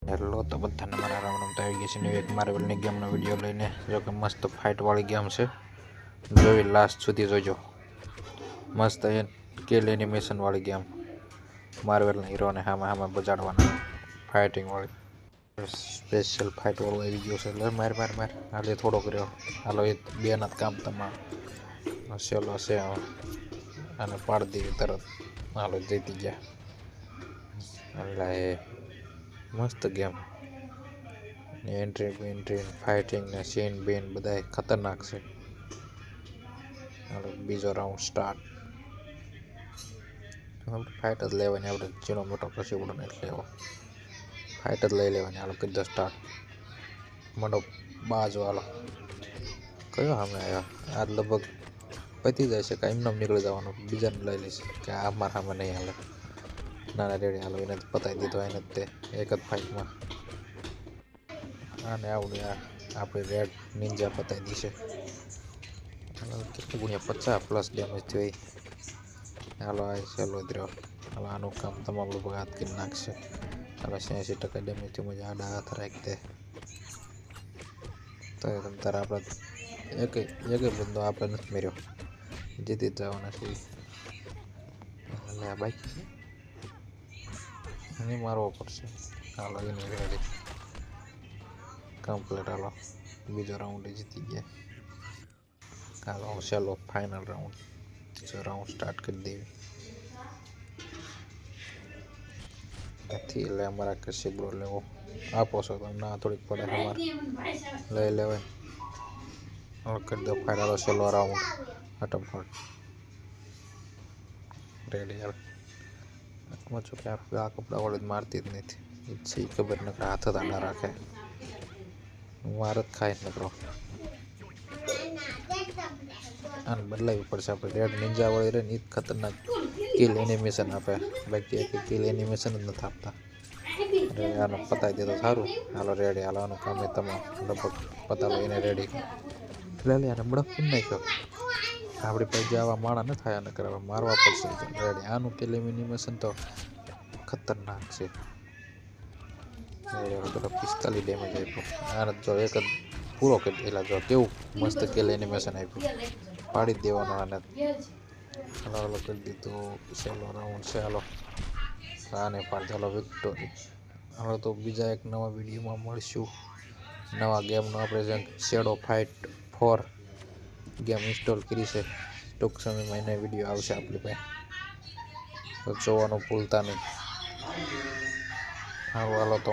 Hello તો બધાને મારા રામ રામ. તો આવી ગઈ છે નવી એક માર્વેલની ગેમનો વિડીયો લઈને. જો કે મસ્ત ફાઇટવાળી ગેમ છે, જોઈ લાસ્ટ સુધી જોજો. મસ્ત કિલ એનિમેશનવાળી ગેમ, માર્વેલના હીરોને સામે બજાડવાના ફાઇટિંગવાળી. સ્પેશિયલ ફાઇટવાળું આવી ગયું છે. એટલે માર હાલે થોડોક રહ્યો. હાલો એ બેના કામ તમારે સેલો છે અને પાડી દીધી તરત. હાલો જીતી ગયા. એટલે મસ્ત ગેમ. એન્ટ્રી ફાઇટિંગ ને સીન બીન બધા ખતરનાક છે. હાલો બીજો રાઉન્ડ સ્ટાર્ટ. ફાઇટ જ લેવાની, આપણે ઝીણો મોટો કશું પડો નથી લેવો, ફાઇટ જ લઈ લેવાની. હાલો કરી દો સ્ટાર્ટ. મંડો બાજો. હાલો કયો સામે આવ્યા? આ લગભગ પતી જાય છે, કાંઈ એમને નીકળી જવાનું, બીજાને લઈ લઈશ કે આ મારા સામે નહીં હાલે. ના રેડી. હાલો એને પતાવી દીધો, એને તે એક જ ફાઇટમાં. આને આવડે આપણે રેડ નિંજા પતાવી દીશે. કેટલું ગુણ્યા 50+ ડેમેજ થયો. હાલો આ સહેલો જ રહ્યો. હાલો આનું કામ તમામ લોકો હાથ કરી નાખશે. હાલો 86% ડેમેજ થયું. મજા આડા હાથ રાખી દે તો તમ તારે. આપણે એક બંદો આપણે નથી મેર્યો, જીતી જ જવાના છે. એટલે આ બાકી છે, એને મારવો પડશે. હાલો એને રેડી કમ્પ્લીટ. હાલો બીજો રાઉન્ડ જીતી ગયા. હાલો ચાલો ફાઇનલ રાઉન્ડ, ત્રીજો રાઉન્ડ સ્ટાર્ટ કરી દેવી. નથી એટલે અમારા કશે બ્રો લેવો આપો છો તમે? ના થોડીક પડે અમારે લઈ લેવાય. હવે કરી દો ફાઇનલ છેલ્લો રાઉન્ડ ફટાફટ. રેડી. હાલ આમાં છો કે આ કપડાવાળી મારતી જ નથી, ઈચ્છી ખબર નકર હાથ જ આડા રાખે. વાર જ ખાય નકરો. આને બદલાવી પડશે આપણે. રેડ નિંજા વાળી રહે ને એ જ ખતરનાક કિલ એનિમેશન આપે, બાકી એક કિલ એનિમેશન જ નથી આપતા. આનો પતાવી દે તો સારું. હાલો રેડી. હાલો આનું કામ તમામ લગભગ પતાવો એને રેડી. લે આને બળફ કરી નાખ્યો. આપણી પાસે આવા માણા ન થાય, આને કરવા મારવા પડશે. રેડી. આનું કિલ એનિમેશન તો ખતરનાક છે. 45 ડેમેજ આપ્યો. આને જો એક જ પૂરો કરી દેલા. જો કેવું મસ્ત કિલ એનિમેશન આપ્યું, પાડી જ દેવાનો આને. હાલો કરી દીધું. છેલ્લો રાઉન્ડ છે. હાલો આને પાડ. હાલો વિક્ટોરી. હાલો તો બીજા એક નવા વિડીયોમાં મળશું. નવા ગેમનો આપણે જે શેડો ફાઇટ 4 ગેમ ઇન્સ્ટોલ કરી છે, ટૂંક સમયમાં એનો વિડીયો આવશે આપણી પાસે, તો જોવાનું ભૂલતા નહીં. હાલો તો